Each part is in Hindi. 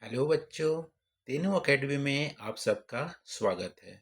हेलो बच्चों। तीनों एकेडमी में आप सबका स्वागत है।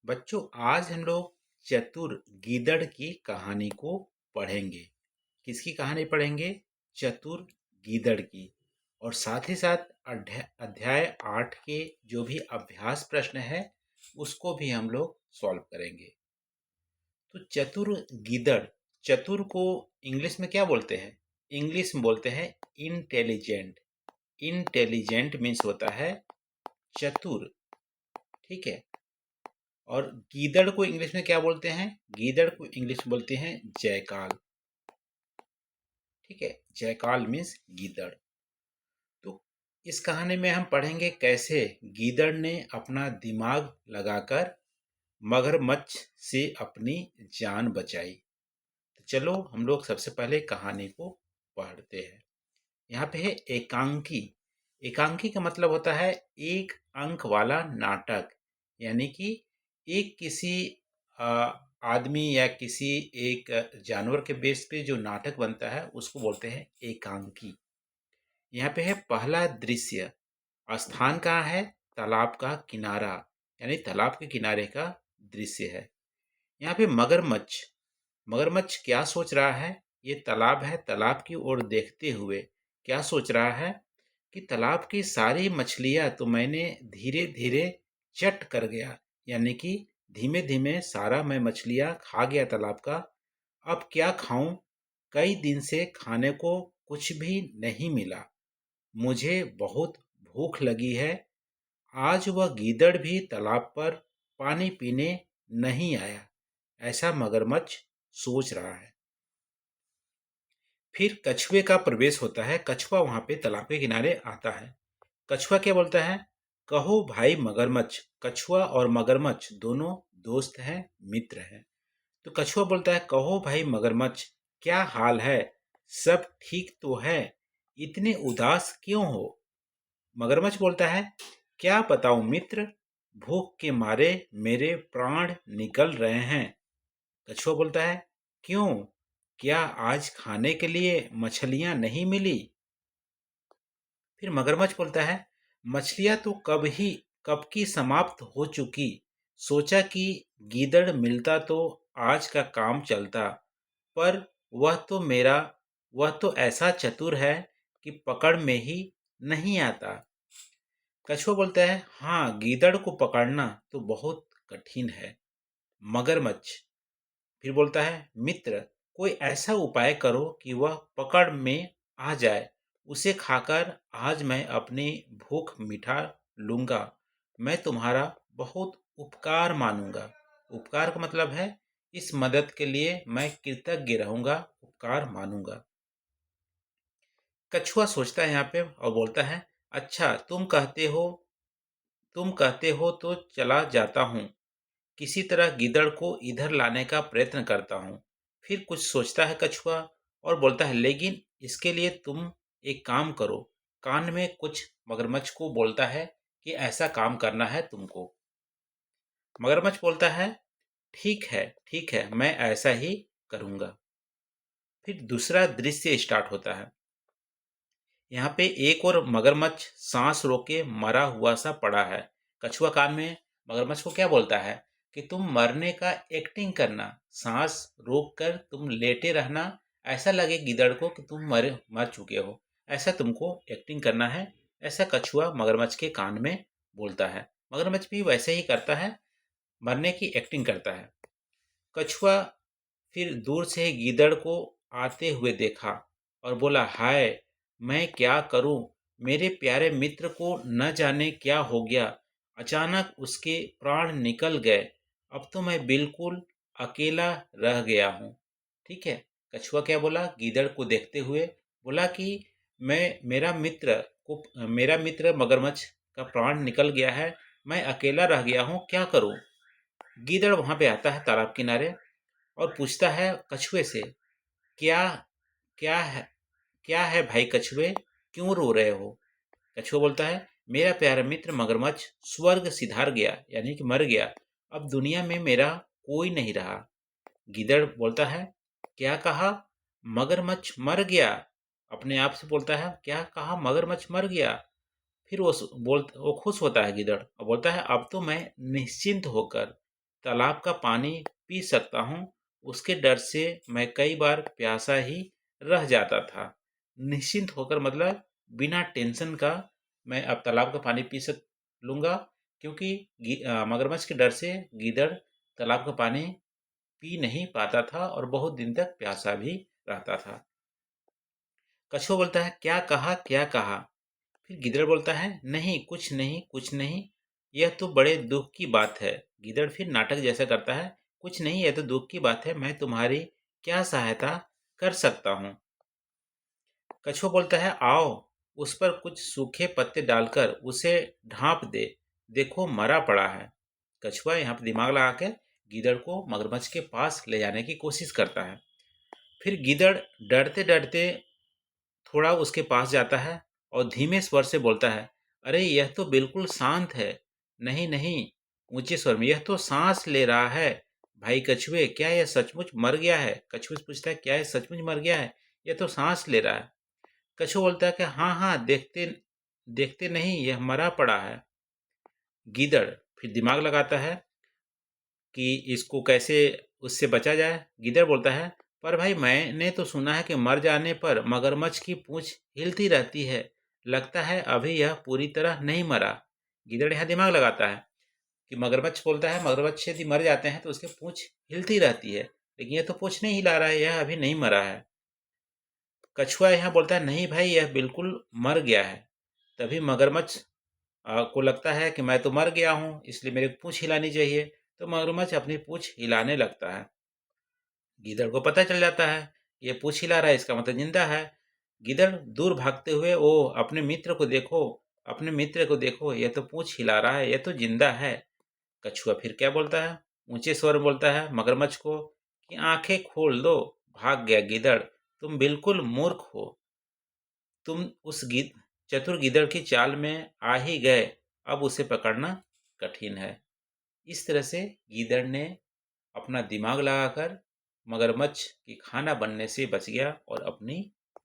बच्चों, आज हम लोग चतुर गीदड़ की कहानी को पढ़ेंगे। किसकी कहानी पढ़ेंगे? चतुर गीदड़ की। और साथ ही साथ अध्याय 8 के जो भी अभ्यास प्रश्न है उसको भी हम लोग सॉल्व करेंगे। तो चतुर गीदड़, चतुर को इंग्लिश में क्या बोलते हैं? इंग्लिश में बोलते हैं इंटेलिजेंट। इंटेलिजेंट मीन्स होता है चतुर। ठीक है। और गीदड़ को इंग्लिश में क्या बोलते हैं? गीदड़ को इंग्लिश में बोलते हैं जयकाल। ठीक है, जयकाल मीन्स गीदड़। तो इस कहानी में हम पढ़ेंगे कैसे गीदड़ ने अपना दिमाग लगाकर मगरमच्छ से अपनी जान बचाई। तो चलो हम लोग सबसे पहले कहानी को पढ़ते हैं। यहाँ पे है एकांकी। एकांकी का मतलब होता है एक अंक वाला नाटक, यानी कि एक किसी आदमी या किसी एक जानवर के बेस पे जो नाटक बनता है उसको बोलते हैं एकांकी। यहाँ पे है पहला दृश्य। स्थान कहाँ है? तालाब का किनारा, यानी तालाब के किनारे का दृश्य है। यहाँ पे मगरमच्छ। मगरमच्छ क्या सोच रहा है? ये तालाब है, तालाब की ओर देखते हुए क्या सोच रहा है कि तालाब की सारी मछलियां तो मैंने धीरे धीरे चट कर गया, यानी कि धीमे धीमे सारा मैं मछलियां खा गया तालाब का। अब क्या खाऊं? कई दिन से खाने को कुछ भी नहीं मिला। मुझे बहुत भूख लगी है। आज वह गीदड़ भी तालाब पर पानी पीने नहीं आया, ऐसा मगरमच्छ सोच रहा है। फिर कछुए का प्रवेश होता है। कछुआ वहां पे तालाब के किनारे आता है। कछुआ क्या बोलता है? कहो भाई मगरमच्छ। कछुआ और मगरमच्छ दोनों दोस्त हैं, मित्र हैं। तो कछुआ बोलता है, कहो भाई मगरमच्छ, क्या हाल है? सब ठीक तो है? इतने उदास क्यों हो? मगरमच्छ बोलता है, क्या बताऊं मित्र, भूख के मारे मेरे प्राण निकल रहे हैं। कछुआ बोलता है, क्यों? क्या आज खाने के लिए मछलियां नहीं मिली? फिर मगरमच्छ बोलता है, मछलियां तो कब की समाप्त हो चुकी। सोचा कि गीदड़ मिलता तो आज का काम चलता, पर वह तो ऐसा चतुर है कि पकड़ में ही नहीं आता। कछुआ बोलता है, हाँ, गीदड़ को पकड़ना तो बहुत कठिन है। मगरमच्छ फिर बोलता है, मित्र, कोई ऐसा उपाय करो कि वह पकड़ में आ जाए। उसे खाकर आज मैं अपनी भूख मिटा लूंगा। मैं तुम्हारा बहुत उपकार मानूंगा। उपकार का मतलब है इस मदद के लिए मैं कृतज्ञ रहूंगा, उपकार मानूंगा। कछुआ सोचता है यहाँ पे और बोलता है, अच्छा तुम कहते हो तो चला जाता हूँ। किसी तरह गीदड़ को इधर लाने का प्रयत्न करता हूँ। फिर कुछ सोचता है कछुआ और बोलता है, लेकिन इसके लिए तुम एक काम करो। कान में कुछ मगरमच्छ को बोलता है कि ऐसा काम करना है तुमको। मगरमच्छ बोलता है, ठीक है, मैं ऐसा ही करूंगा। फिर दूसरा दृश्य स्टार्ट होता है। यहाँ पे एक और मगरमच्छ सांस रोके मरा हुआ सा पड़ा है। कछुआ कान में मगरमच्छ को क्या बोलता है कि तुम मरने का एक्टिंग करना, सांस रोक कर तुम लेटे रहना, ऐसा लगे गिदड़ को कि तुम मर चुके हो, ऐसा तुमको एक्टिंग करना है। ऐसा कछुआ मगरमच्छ के कान में बोलता है। मगरमच्छ भी वैसे ही करता है, मरने की एक्टिंग करता है। कछुआ फिर दूर से गीदड़ को आते हुए देखा और बोला, हाय, मैं क्या करूं? मेरे प्यारे मित्र को न जाने क्या हो गया। अचानक उसके प्राण निकल गए। अब तो मैं बिल्कुल अकेला रह गया हूं। ठीक है। कछुआ क्या बोला? गीदड़ को देखते हुए बोला कि मेरा मित्र मगरमच्छ का प्राण निकल गया है, मैं अकेला रह गया हूं, क्या करूं? गीदड़ वहां पे आता है तालाब किनारे और पूछता है कछुए से, क्या क्या है क्या है भाई कछुए, क्यों रो रहे हो? कछुआ बोलता है, मेरा प्यारा मित्र मगरमच्छ स्वर्ग सिधार गया, यानी कि मर गया। अब दुनिया में मेरा कोई नहीं रहा। गीदड़ बोलता है, क्या कहा? मगरमच्छ मर गया? अपने आप से बोलता है, क्या कहा? मगरमच्छ मर गया? फिर वो खुश होता है गीदड़ और बोलता है अब तो मैं निश्चिंत होकर तालाब का पानी पी सकता हूँ। उसके डर से मैं कई बार प्यासा ही रह जाता था। निश्चिंत होकर मतलब बिना टेंशन का मैं अब तालाब का पानी पी सक लूँगा, क्योंकि मगरमच्छ के डर से गीदड़ तालाब का पानी पी नहीं पाता था और बहुत दिन तक प्यासा भी रहता था। कछुआ बोलता है क्या कहा क्या कहा? फिर गिद्दड़ बोलता है नहीं कुछ नहीं कुछ नहीं, यह तो बड़े दुख की बात है। गिद्दड़ फिर नाटक जैसा करता है, कुछ नहीं यह तो दुख की बात है, मैं तुम्हारी क्या सहायता कर सकता हूँ? कछुआ बोलता है आओ उस पर कुछ सूखे पत्ते डालकर उसे ढांप दे, देखो मरा पड़ा है। कछुआ यहाँ पर दिमाग लगा के गिद्दड़ को मगरमच्छ के पास ले जाने की कोशिश करता है। फिर गिद्दड़ डरते डरते थोड़ा उसके पास जाता है और धीमे स्वर से बोलता है अरे यह तो बिल्कुल शांत है। नहीं नहीं, ऊंचे स्वर में, यह तो सांस ले रहा है। भाई कछुए क्या यह सचमुच मर गया है? कछुए से पूछता है क्या यह सचमुच मर गया है? यह तो सांस ले रहा है। कछुआ बोलता है कि हाँ हाँ, देखते देखते नहीं यह मरा पड़ा है। गीदड़ फिर दिमाग लगाता है कि इसको कैसे उससे बचा जाए। गिद्दड़ बोलता है पर भाई मैंने तो सुना है कि मर जाने पर मगरमच्छ की पूंछ हिलती रहती है, लगता है अभी यह पूरी तरह नहीं मरा। गिद्दड़ यहाँ दिमाग लगाता है कि मगरमच्छ बोलता है मगरमच्छ यदि मर जाते हैं तो उसकी पूंछ हिलती रहती है, लेकिन यह तो पूंछ नहीं हिला रहा है, यह अभी नहीं मरा है। कछुआ यहाँ बोलता है नहीं भाई यह बिल्कुल मर गया है। तभी मगरमच्छ को लगता है कि मैं तो मर गया हूँ इसलिए मेरे पूंछ हिलानी चाहिए, तो मगरमच्छ अपनी पूंछ हिलाने लगता है। गीदड़ को पता चल जाता है ये पूंछ हिला रहा है, इसका मतलब जिंदा है। गीदड़ दूर भागते हुए ओ अपने मित्र को देखो, अपने मित्र को देखो, ये तो पूंछ हिला रहा है, ये तो जिंदा है। कछुआ फिर क्या बोलता है, ऊंचे स्वर में बोलता है मगरमच्छ को कि आंखें खोल दो। भाग गया गीदड़, तुम बिल्कुल मूर्ख हो, तुम उस चतुर गीदड़ की चाल में आ ही गए, अब उसे पकड़ना कठिन है। इस तरह से गीदड़ ने अपना दिमाग लगाकर मगरमच्छ की खाना बनने से बच गया और अपनी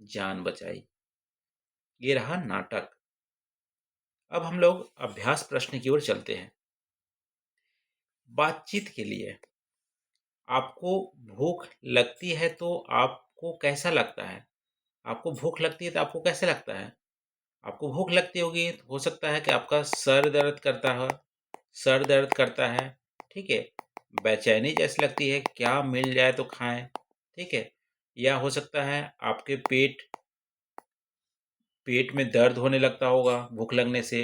जान बचाई। ये रहा नाटक। अब हम लोग अभ्यास प्रश्न की ओर चलते हैं। बातचीत के लिए आपको भूख लगती है तो आपको कैसा लगता है? आपको भूख लगती है तो आपको कैसे लगता है? आपको भूख लगती होगी तो हो सकता है कि आपका सर दर्द करता हो, सर दर्द करता है, ठीक है। बेचैनी जैसी लगती है, क्या मिल जाए तो खाएं, ठीक है। या हो सकता है आपके पेट पेट में दर्द होने लगता होगा भूख लगने से,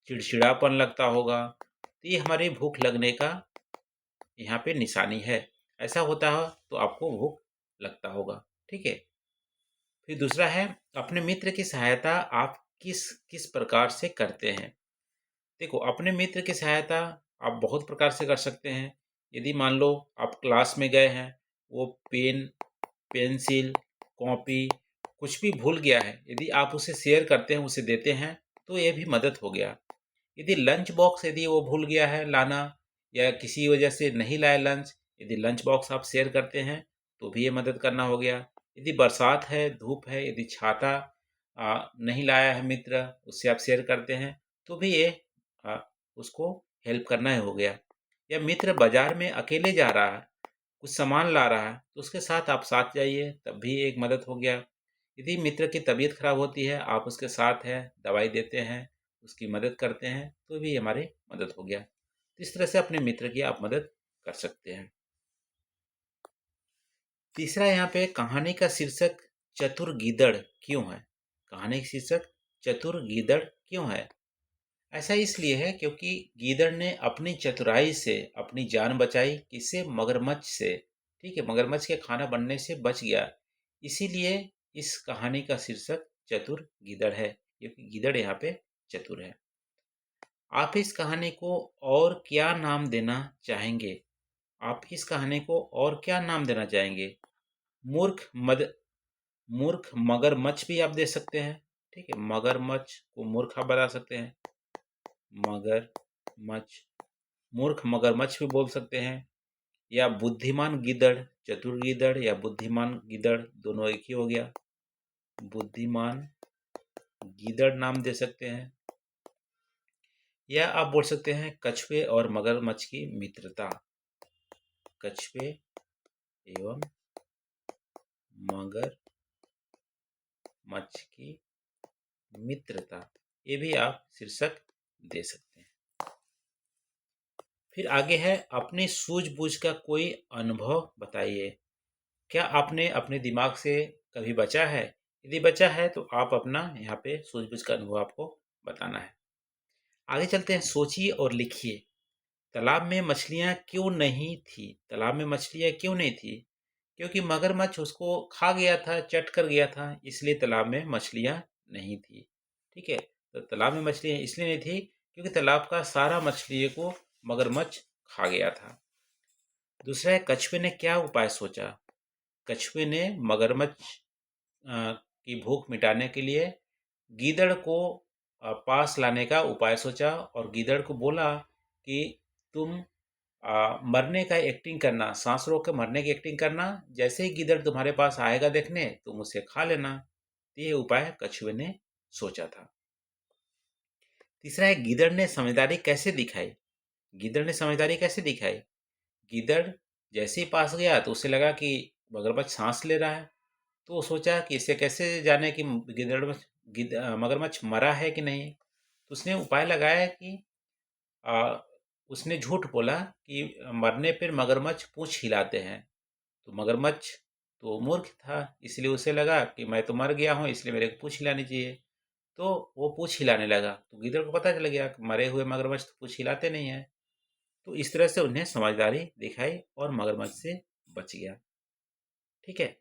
चिड़चिड़ापन लगता होगा, तो ये हमारी भूख लगने का यहाँ पे निशानी है। ऐसा होता है तो आपको भूख लगता होगा, ठीक है। फिर दूसरा है अपने मित्र की सहायता आप किस किस प्रकार से करते हैं? देखो अपने मित्र की सहायता आप बहुत प्रकार से कर सकते हैं। यदि मान लो आप क्लास में गए हैं, वो पेन पेंसिल कॉपी कुछ भी भूल गया है, यदि आप उसे शेयर करते हैं, उसे देते हैं, तो ये भी मदद हो गया। यदि लंच बॉक्स यदि वो भूल गया है लाना या किसी वजह से नहीं लाया लंच, यदि लंच बॉक्स आप शेयर करते हैं तो भी ये मदद करना हो गया। यदि बरसात है, धूप है, यदि छाता नहीं लाया है मित्र, उससे आप शेयर करते हैं तो भी ये आ, उसको हेल्प करना ही हो गया। या मित्र बाजार में अकेले जा रहा है, कुछ सामान ला रहा है, तो उसके साथ आप साथ जाइए, तब भी एक मदद हो गया। यदि मित्र की तबीयत खराब होती है, आप उसके साथ हैं, दवाई देते हैं, उसकी मदद करते हैं, तो भी हमारी मदद हो गया। तो इस तरह से अपने मित्र की आप मदद कर सकते हैं। तीसरा यहाँ पे कहानी का शीर्षक चतुर गीदड़ क्यों है? कहानी का शीर्षक चतुर गीदड़ क्यों है? ऐसा इसलिए है क्योंकि गीदड़ ने अपनी चतुराई से अपनी जान बचाई, किससे? मगरमच्छ से, ठीक है। मगरमच्छ के खाना बनने से बच गया, इसीलिए इस कहानी का शीर्षक चतुर गीदड़ है, क्योंकि गीदड़ यहाँ पे चतुर है। आप इस कहानी को और क्या नाम देना चाहेंगे? आप इस कहानी को और क्या नाम देना चाहेंगे? मूर्ख मद मूर्ख मगरमच्छ भी आप दे सकते हैं, ठीक है। मगरमच्छ को मूर्ख आप बता सकते हैं, मगरमच्छ, मूर्ख मगरमच्छ भी बोल सकते हैं। या बुद्धिमान गीदड़, चतुर गीदड़ या बुद्धिमान गीदड़ दोनों एक ही हो गया, बुद्धिमान गीदड़ नाम दे सकते हैं। या आप बोल सकते हैं कछुए और मगरमच्छ की मित्रता। कछुए एवं मगरमच्छ की मित्रता, ये भी आप शीर्षक दे सकते हैं। फिर आगे है अपनी सूझबूझ का कोई अनुभव बताइए। क्या आपने अपने दिमाग से कभी बचा है? यदि बचा है तो आप अपना यहाँ पे सूझबूझ का अनुभव आपको बताना है। आगे चलते हैं, सोचिए और लिखिए। तालाब में मछलियाँ क्यों नहीं थी? तालाब में मछलियाँ क्यों नहीं थी? क्योंकि मगरमच्छ उसको खा गया था, चट कर गया था, इसलिए तालाब में मछलियाँ नहीं थी। ठीक है, तो तालाब में मछलियाँ इसलिए नहीं थी क्योंकि तालाब का सारा मछलियों को मगरमच्छ खा गया था। दूसरा है, कछुए ने क्या उपाय सोचा? कछुए ने मगरमच्छ की भूख मिटाने के लिए गीदड़ को पास लाने का उपाय सोचा और गीदड़ को बोला कि तुम मरने का एक्टिंग करना, सांस रोक के मरने की एक्टिंग करना, जैसे ही गीदड़ तुम्हारे पास आएगा देखने तुम उसे खा लेना। ये उपाय कछुए ने सोचा था। तीसरा है, गीदड़ ने समझदारी कैसे दिखाई? गीदड़ ने समझदारी कैसे दिखाई? गीदड़ जैसे ही पास गया तो उसे लगा कि मगरमच्छ सांस ले रहा है, तो वो सोचा कि इसे कैसे जाने कि मगरमच्छ मरा है कि नहीं। तो उसने उपाय लगाया कि आ, उसने झूठ बोला कि मरने पर मगरमच्छ पूंछ हिलाते हैं। तो मगरमच्छ तो मूर्ख था, इसलिए उसे लगा कि मैं तो मर गया हूँ, इसलिए मेरे को पूंछ हिलानी चाहिए। तो वो पूंछ हिलाने लगा, तो गीदड़ को पता चल गया कि मरे हुए मगरमच्छ तो पूंछ हिलाते नहीं है। तो इस तरह से उन्हें समझदारी दिखाई और मगरमच्छ से बच गया। ठीक है।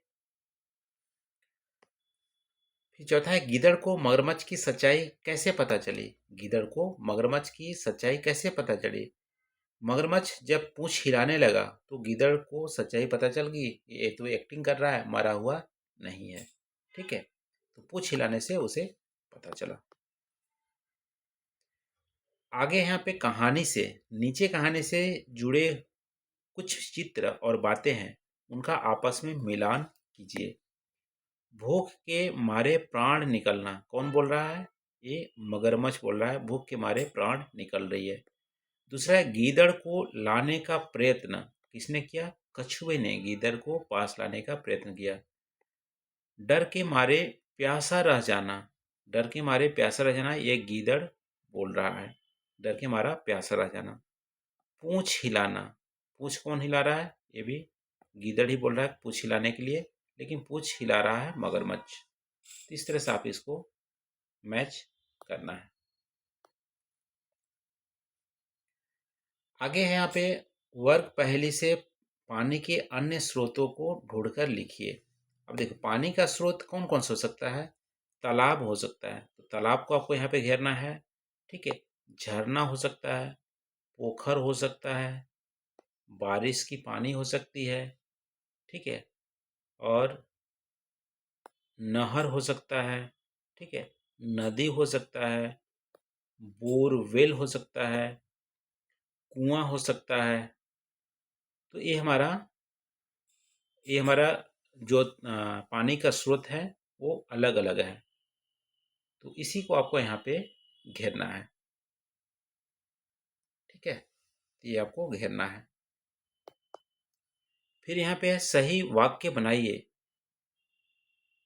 फिर चौथा है, गीदड़ को मगरमच्छ की सच्चाई कैसे पता चली? गीदड़ को मगरमच्छ की सच्चाई कैसे पता चली? मगरमच्छ जब पूंछ हिलाने लगा तो गीदड़ को सच्चाई पता चल गई, ये तो एक्टिंग कर रहा है, मरा हुआ नहीं है। ठीक है, तो पूंछ हिलाने से उसे पता चला। आगे यहाँ पे कहानी से, नीचे कहानी से जुड़े कुछ चित्र और बातें हैं, उनका आपस में मिलान कीजिए। भूख के मारे प्राण निकलना, कौन बोल रहा है? ये मगरमच्छ बोल रहा है, भूख के मारे प्राण निकल रही है। दूसरा है, गीदड़ को लाने का प्रयत्न किसने किया? कछुए ने गीदड़ को पास लाने का प्रयत्न किया। डर के मारे प्यासा रह जाना, डर के मारे प्यासा रह जाना, ये गीदड़ बोल रहा है, डर के मारा प्यासा रह जाना। पूंछ हिलाना, पूंछ कौन हिला रहा है? ये भी गीदड़ ही बोल रहा है पूंछ हिलाने के लिए, लेकिन पूंछ हिला रहा है मगरमच्छ। तो इस तरह से आप इसको मैच करना है। आगे है यहाँ पे, वर्ग पहेली से पानी के अन्य स्रोतों को ढूंढकर लिखिए। अब देखो, पानी का स्रोत कौन कौन सा हो सकता है? तालाब हो सकता है, तो तालाब को आपको यहाँ पे घेरना है। ठीक है, झरना हो सकता है, पोखर हो सकता है, बारिश की पानी हो सकती है। ठीक है, और नहर हो सकता है। ठीक है, नदी हो सकता है, बोरवेल हो सकता है, कुआं हो सकता है। तो ये हमारा जो पानी का स्रोत है वो अलग अलग है, तो इसी को आपको यहाँ पे घेरना है। ठीक है, तो ये आपको घेरना है। फिर यहाँ पे है, सही वाक्य बनाइए।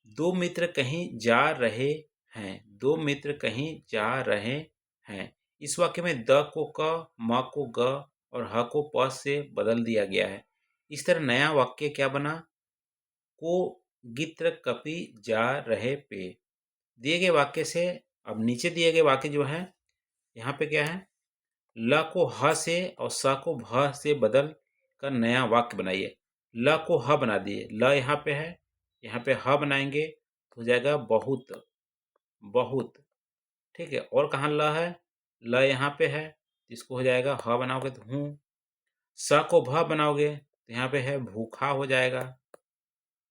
दो मित्र कहीं जा रहे हैं, दो मित्र कहीं जा रहे हैं। इस वाक्य में द को क, म को ग और ह को प से बदल दिया गया है। इस तरह नया वाक्य क्या बना? को गित्र कपि जा रहे पे। दिए गए वाक्य से, अब नीचे दिए गए वाक्य जो है, यहाँ पे क्या है? ल को ह से और स को भ से बदल कर नया वाक्य बनाइए। ल को ह बना दिए, ल यहाँ पे है, यहाँ पे ह बनाएंगे तो हो जाएगा बहुत, बहुत। ठीक है, और कहाँ ल है? ल यहाँ पे है, इसको हो जाएगा ह बनाओगे तो हूँ। स को भ बनाओगे तो यहाँ पे है भूखा हो जाएगा।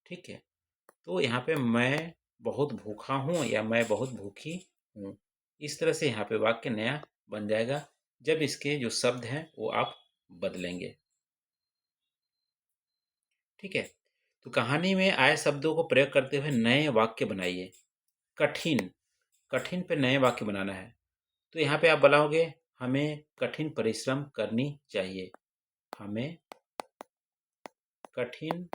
ठीक है, तो यहाँ पे मैं बहुत भूखा हूँ या मैं बहुत भूखी हूँ। इस तरह से यहाँ पे वाक्य नया बन जाएगा जब इसके जो शब्द हैं वो आप बदलेंगे। ठीक है, तो कहानी में आए शब्दों को प्रयोग करते हुए नए वाक्य बनाइए। कठिन, कठिन पे नए वाक्य बनाना है। तो यहाँ पे आप बनाओगे, हमें कठिन परिश्रम करनी चाहिए। हमें कठिन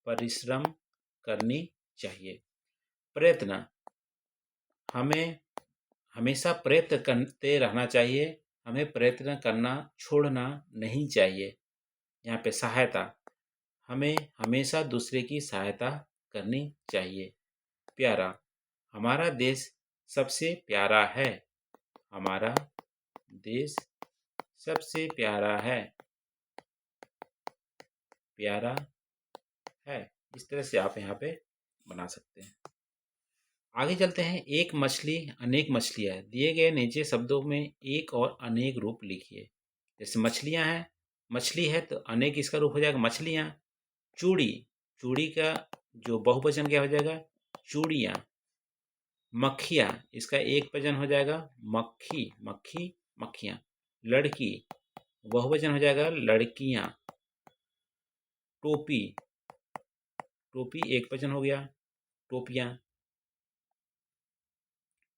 परिश्रम करनी चाहिए। प्रयत्न, हमें हमेशा प्रयत्न करते रहना चाहिए। हमें प्रयत्न करना छोड़ना नहीं चाहिए। यहाँ पे सहायता, हमें हमेशा दूसरे की सहायता करनी चाहिए। प्यारा, हमारा देश सबसे प्यारा है। हमारा देश सबसे प्यारा है। प्यारा है। इस तरह से आप यहाँ पे बना सकते हैं। आगे चलते हैं। एक मछली अनेक मछलियाँ। दिए गए नीचे शब्दों में एक और अनेक रूप लिखिए। जैसे मछलियाँ हैं, मछली है तो अनेक इसका रूप हो जाएगा मछलियाँ। चूड़ी, चूड़ी का जो बहुवचन क्या हो जाएगा? चूड़ियाँ। मक्खियाँ, इसका एक वचन हो जाएगा मक्खी, मक्खी, मक्खियाँ। लड़की, बहुवचन हो जाएगा लड़कियाँ। टोपी, टोपी एक वचन हो गया टोपियाँ।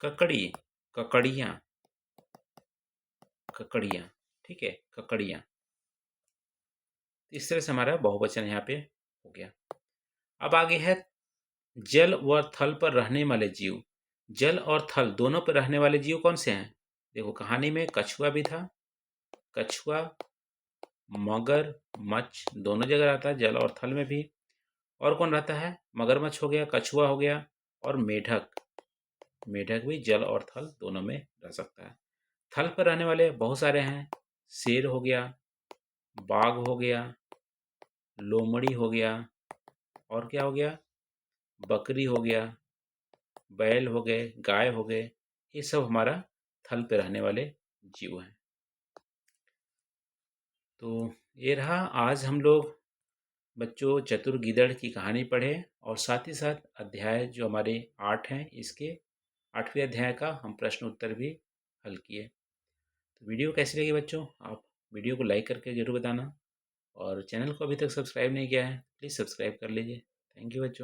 ककड़ी, ककड़ियाँ, ककड़ियाँ। ठीक है, ककड़ियाँ। इस तरह से हमारा बहुवचन यहाँ पे हो गया। अब आगे है जल व थल पर रहने वाले जीव। जल और थल दोनों पर रहने वाले जीव कौन से हैं? देखो कहानी में कछुआ भी था। कछुआ, मगर, मच्छ दोनों जगह रहता है, जल और थल में भी। और कौन रहता है? मगरमच्छ हो गया, कछुआ हो गया, और मेढक। मेढक भी जल और थल दोनों में रह सकता है। थल पर रहने वाले बहुत सारे हैं। शेर हो गया, बाघ हो गया, लोमड़ी हो गया, और क्या हो गया? बकरी हो गया, बैल हो गए, गाय हो गए। ये सब हमारा थल पे रहने वाले जीव हैं। तो ये रहा, आज हम लोग बच्चों चतुर गीदड़ की कहानी पढ़े, और साथ ही साथ अध्याय जो हमारे 8 हैं, इसके 8वें अध्याय का हम प्रश्न उत्तर भी हल किए। तो वीडियो कैसी लगी बच्चों? आप वीडियो को लाइक करके ज़रूर बताना, और चैनल को अभी तक सब्सक्राइब नहीं किया है प्लीज़ सब्सक्राइब कर लीजिए। थैंक यू बच्चों।